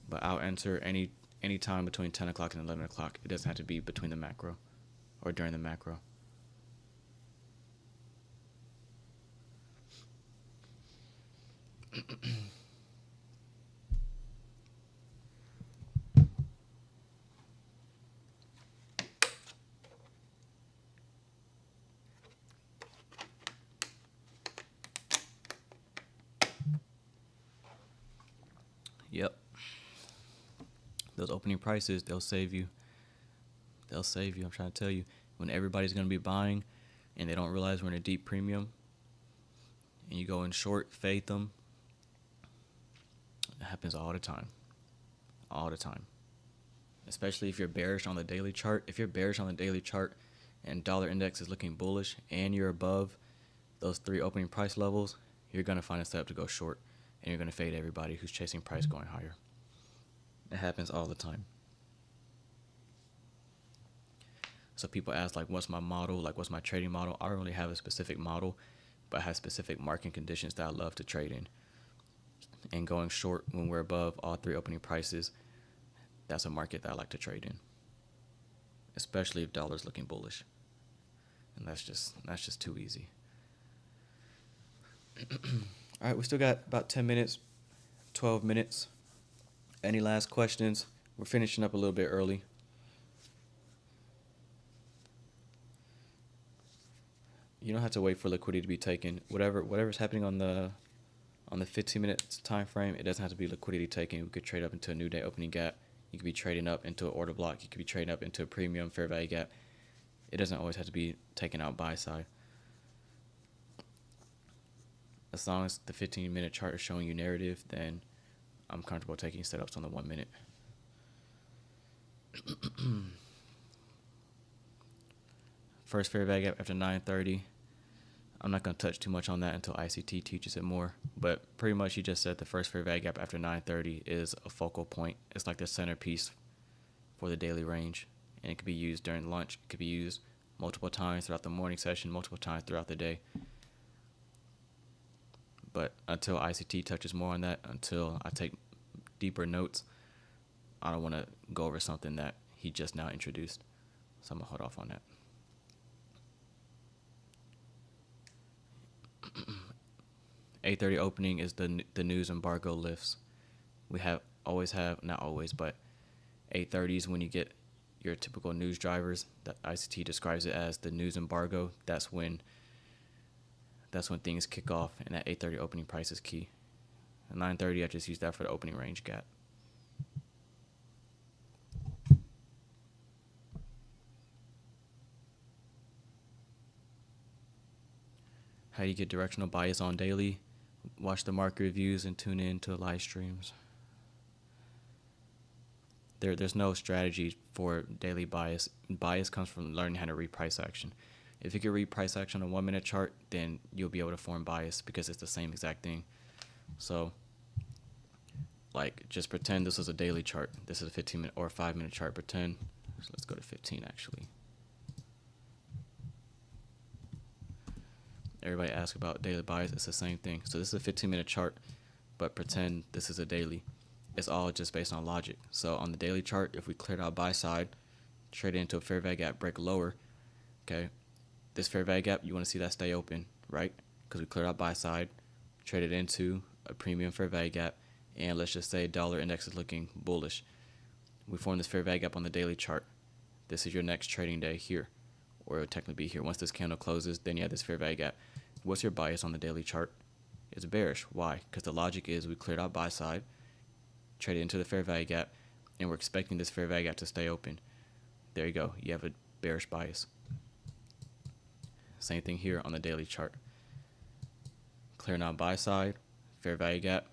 But I'll enter any time between 10 o'clock and 11 o'clock. It doesn't have to be between the macro or during the macro. Yep. Those opening prices, they'll save you. They'll save you. I'm trying to tell you. When everybody's going to be buying and they don't realize we're in a deep premium and you go in short, fade them, it happens all the time. All the time. Especially if you're bearish on the daily chart. If you're bearish on the daily chart and dollar index is looking bullish and you're above those 3 opening price levels, you're going to find a setup to go short. And you're going to fade everybody who's chasing price going higher. It happens all the time. So people ask, like, what's my model? Like, what's my trading model? I don't really have a specific model, but I have specific market conditions that I love to trade in. And going short when we're above all 3 opening prices, that's a market that I like to trade in. Especially if dollar's looking bullish. And that's just too easy. All right, we still got about 10 minutes, 12 minutes. Any last questions? We're finishing up a little bit early. You don't have to wait for liquidity to be taken. Whatever's happening on the 15-minute time frame, it doesn't have to be liquidity taken. We could trade up into a new day opening gap. You could be trading up into an order block. You could be trading up into a premium fair value gap. It doesn't always have to be taken out buy side. As long as the 15-minute chart is showing you narrative, then I'm comfortable taking setups on the 1 minute. First fair value gap after 9:30. I'm not going to touch too much on that until ICT teaches it more. But pretty much you just said the first fair value gap after 9:30 is a focal point. It's like the centerpiece for the daily range. And it could be used during lunch. It could be used multiple times throughout the morning session, multiple times throughout the day. But until ICT touches more on that, until I take deeper notes, I don't want to go over something that he just now introduced. So I'm going to hold off on that. $8:30 opening is the news embargo lifts. We always have, not always, but 8:30 is when you get your typical news drivers. That ICT describes it as the news embargo. That's when things kick off, and that 8:30 opening price is key. At 9:30, I just use that for the opening range gap. How do you get directional bias on daily? Watch the market reviews and tune in to live streams. There's no strategy for daily bias. Bias comes from learning how to read price action. If you can read price action on a 1 minute chart, then you'll be able to form bias because it's the same exact thing. So, like, just pretend this is a daily chart. This is a 15-minute or a 5-minute chart. Pretend. So let's go to 15 actually. Everybody asks about daily bias. It's the same thing. So this is a 15-minute chart, but pretend this is a daily. It's all just based on logic. So on the daily chart, if we cleared our buy side, trade into a fair value gap, break lower, okay, this fair value gap, you want to see that stay open, right? Because we cleared our buy side, traded into a premium fair value gap, and let's just say dollar index is looking bullish. We form this fair value gap on the daily chart. This is your next trading day here, or it would technically be here. Once this candle closes, then you have this fair value gap. What's your bias on the daily chart? It's bearish. Why? Because the logic is we cleared our buy side, traded into the fair value gap, and we're expecting this fair value gap to stay open. There you go. You have a bearish bias. Same thing here on the daily chart. Clearing out buy side, fair value gap,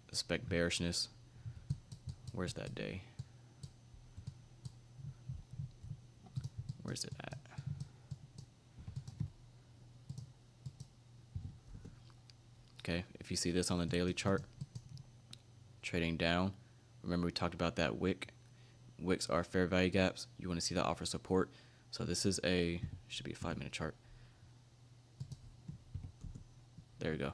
expect bearishness. Where's that day? Where's it at? Okay, if you see this on the daily chart, trading down, remember we talked about that wick. Wicks are fair value gaps. You want to see that offer support. So this is should be a 5-minute chart. There you go.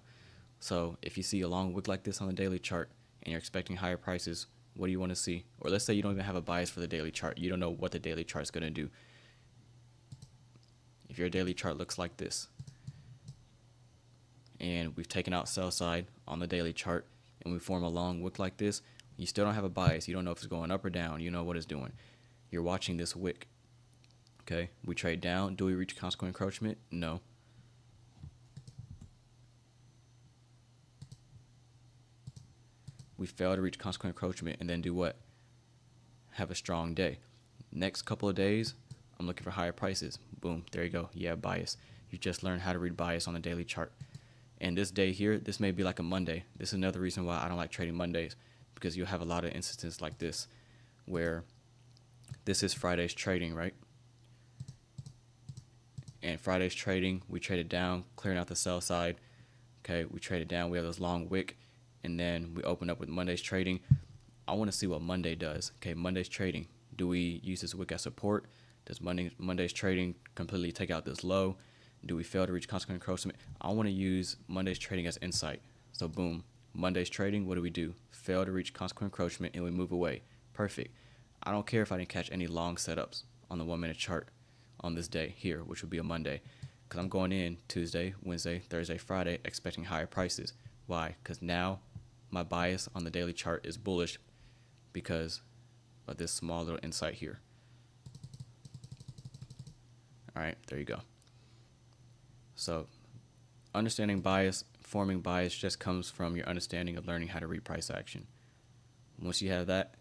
So if you see a long wick like this on the daily chart and you're expecting higher prices, what do you want to see? Or let's say you don't even have a bias for the daily chart. You don't know what the daily chart is going to do. If your daily chart looks like this, and we've taken out sell side on the daily chart, and we form a long wick like this, you still don't have a bias. You don't know if it's going up or down. You know what it's doing. You're watching this wick. Okay, we trade down. Do we reach consequent encroachment? No. We fail to reach consequent encroachment, and then do what? Have a strong day. Next couple of days, I'm looking for higher prices. Boom, there you go. You have bias. You just learned how to read bias on the daily chart. And this day here, this may be like a Monday. This is another reason why I don't like trading Mondays, because you'll have a lot of instances like this where this is Friday's trading, right? And Friday's trading, we traded down, clearing out the sell side. Okay, we traded down, we have this long wick, and then we open up with Monday's trading. I want to see what Monday does. Okay, Monday's trading. Do we use this wick as support? Does Monday's trading completely take out this low? Do we fail to reach consequent encroachment? I want to use Monday's trading as insight. So boom, Monday's trading, what do? Fail to reach consequent encroachment, and we move away. Perfect. I don't care if I didn't catch any long setups on the 1-minute chart on this day here, which would be a Monday, because I'm going in Tuesday, Wednesday, Thursday, Friday, expecting higher prices. Why? Because now my bias on the daily chart is bullish because of this small little insight here. All right, there you go. So understanding bias, forming bias just comes from your understanding of learning how to read price action. Once you have that,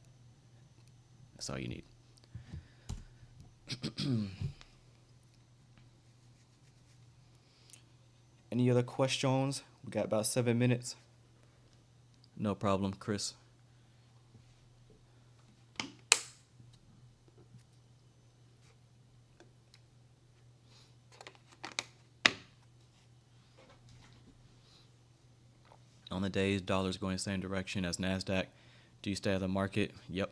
that's all you need. Any other questions? We got about 7 minutes. No problem, Chris. On the days, dollar's going the same direction as NASDAQ. Do you stay out of the market? Yep.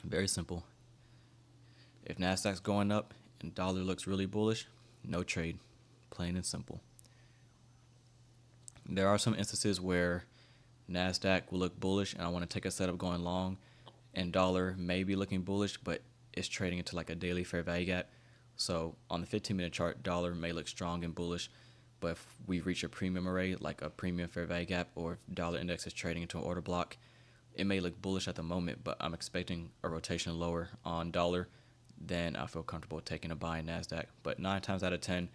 Very simple. If NASDAQ's going up and dollar looks really bullish, no trade. Plain and simple. There are some instances where NASDAQ will look bullish and I want to take a setup going long, and dollar may be looking bullish, but it's trading into like a daily fair value gap. So on the 15-minute chart, dollar may look strong and bullish, but if we reach a premium array, like a premium fair value gap, or if dollar index is trading into an order block, it may look bullish at the moment, but I'm expecting a rotation lower on dollar. Then I feel comfortable taking a buy in NASDAQ. But 9 times out of 10,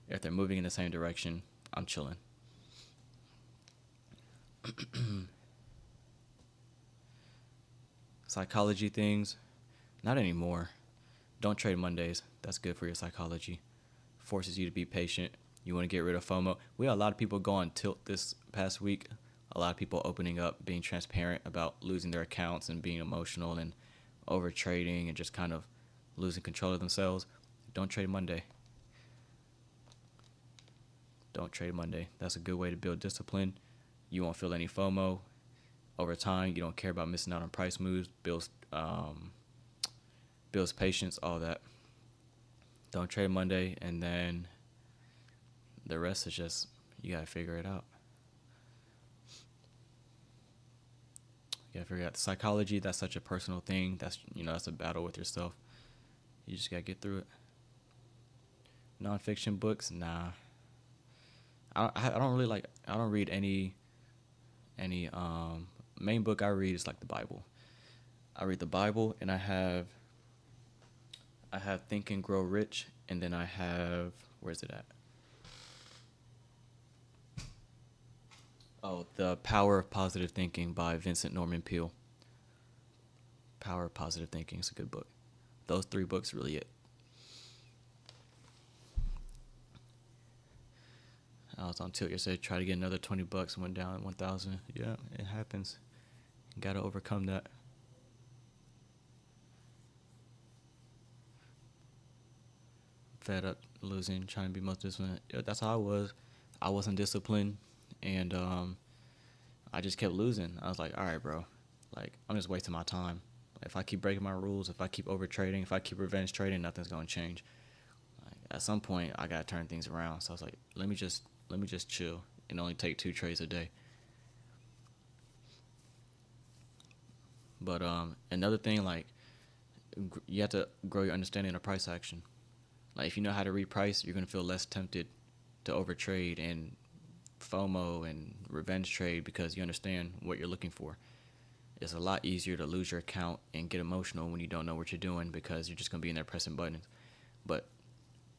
if they're moving in the same direction, I'm chilling. Psychology things, not anymore. Don't trade Mondays. That's good for your psychology. Forces you to be patient. You want to get rid of FOMO. We had a lot of people go on tilt this past week. A lot of people opening up, being transparent about losing their accounts and being emotional and over trading and just kind of losing control of themselves. Don't trade Monday. Don't trade Monday. That's a good way to build discipline. You won't feel any FOMO. Over time, you don't care about missing out on price moves, builds patience, all that. Don't trade Monday, and then the rest is just, you gotta figure it out. You gotta figure out the psychology. That's such a personal thing. That's a battle with yourself. You just gotta get through it. Nonfiction books, nah. I don't read any main book I read is like the Bible. I read the Bible, and I have Think and Grow Rich, and then I have, where's it at? Oh, The Power of Positive Thinking by Vincent Norman Peale. Power of Positive Thinking is a good book. Those 3 books really it. I was on tilt yesterday, try to get another $20, went down 1,000. Yeah, it happens. You gotta overcome that. Fed up losing, trying to be most disciplined. Yeah, that's how I was. I wasn't disciplined, and I just kept losing. I was like, all right, bro, like, I'm just wasting my time. If I keep breaking my rules, if I keep over trading, if I keep revenge trading, nothing's gonna change. Like, at some point, I gotta turn things around. So I was like, let me just chill and only take 2 trades a day. But another thing, like, you have to grow your understanding of price action. Like, if you know how to reprice, you're gonna feel less tempted to overtrade and FOMO and revenge trade because you understand what you're looking for. It's a lot easier to lose your account and get emotional when you don't know what you're doing because you're just gonna be in there pressing buttons. But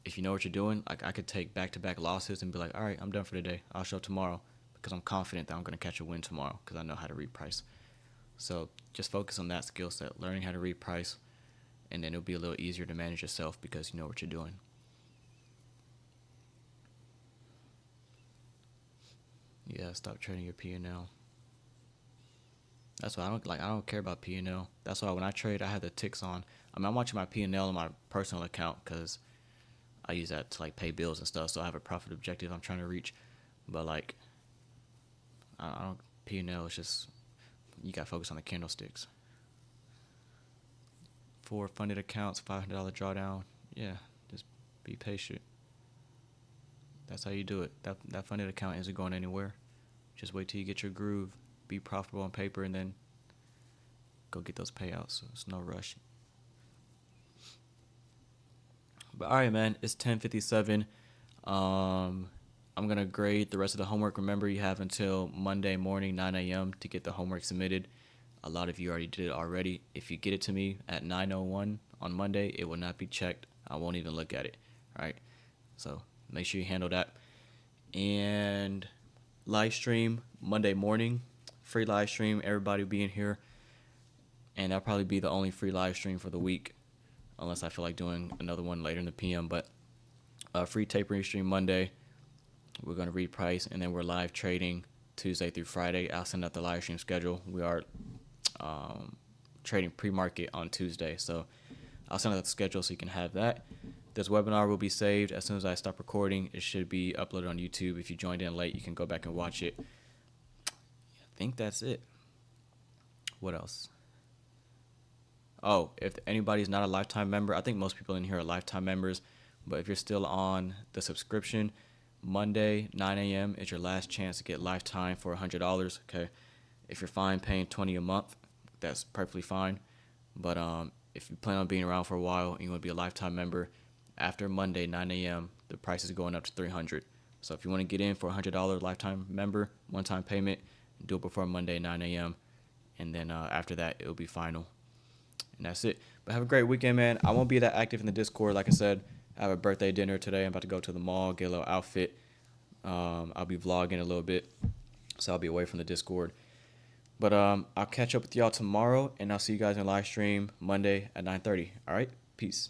if you know what you're doing, like, I could take back-to-back losses and be like, all right, I'm done for the day. I'll show up tomorrow because I'm confident that I'm gonna catch a win tomorrow because I know how to reprice. So just focus on that skill set, learning how to reprice, and then it'll be a little easier to manage yourself because you know what you're doing. Yeah, stop trading your P&L. That's why I don't care about P&L. That's why when I trade, I have the ticks on. I mean, I'm watching my P&L on my personal account because I use that to, like, pay bills and stuff. So I have a profit objective I'm trying to reach. But, like, I don't, P&L is just, you got to focus on the candlesticks. 4 funded accounts, $500 drawdown. Yeah, just be patient. That's how you do it. That funded account isn't going anywhere. Just wait till you get your groove, be profitable on paper, and then go get those payouts. So it's no rush. But all right, man, it's 10:57. I'm gonna grade the rest of the homework. Remember, you have until Monday morning, 9 a.m. to get the homework submitted. A lot of you already did it already. If you get it to me at 9:01 on Monday, it will not be checked. I won't even look at it. All right. So make sure you handle that. And live stream Monday morning, free live stream. Everybody will be in here. And that'll probably be the only free live stream for the week, unless I feel like doing another one later in the PM. But free tapering stream Monday. We're going to reprice, and then we're live trading Tuesday through Friday. I'll send out the live stream schedule. We are trading pre-market on Tuesday, so I'll send out the schedule so you can have that. This webinar will be saved as soon as I stop recording. It should be uploaded on YouTube. If you joined in late, you can go back and watch it. I think that's it. What else? Oh, if anybody's not a lifetime member, I think most people in here are lifetime members, but if you're still on the subscription, Monday 9 a.m. is your last chance to get lifetime for $100. Okay, if you're fine paying $20 a month, that's perfectly fine. But if you plan on being around for a while and you want to be a lifetime member, after Monday 9 a.m. the price is going up to $300. So if you want to get in for a $100 lifetime member, one-time payment, do it before Monday 9 a.m. and then after that it'll be final. And that's it. But have a great weekend, man. I won't be that active in the Discord. Like I said, I have a birthday dinner today. I'm about to go to the mall, get a little outfit. I'll be vlogging a little bit, so I'll be away from the Discord. But I'll catch up with y'all tomorrow, and I'll see you guys in live stream Monday at 9:30. All right? Peace.